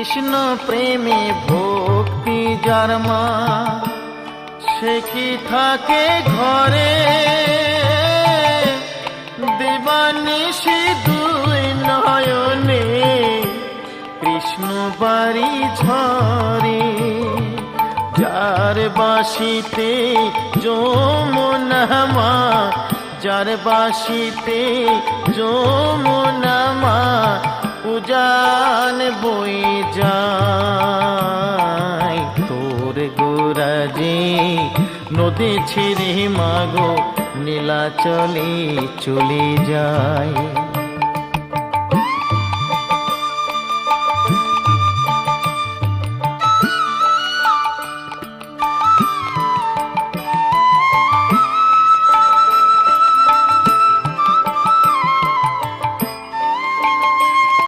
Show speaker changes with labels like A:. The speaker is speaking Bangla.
A: কৃষ্ণ প্রেমে ভক্তি যার মা, সে কি থাকে ঘরে দিবানিশি দুই নয়নে কৃষ্ণ বাড়ি ঝরে। যার বাসিতে যমুনা মা, যার বাসিতে যমুনা মা উজান বই যায়। তোর গোরাজে নদী ছিঁড়ে মাগো নীলাচলে চলে যায়।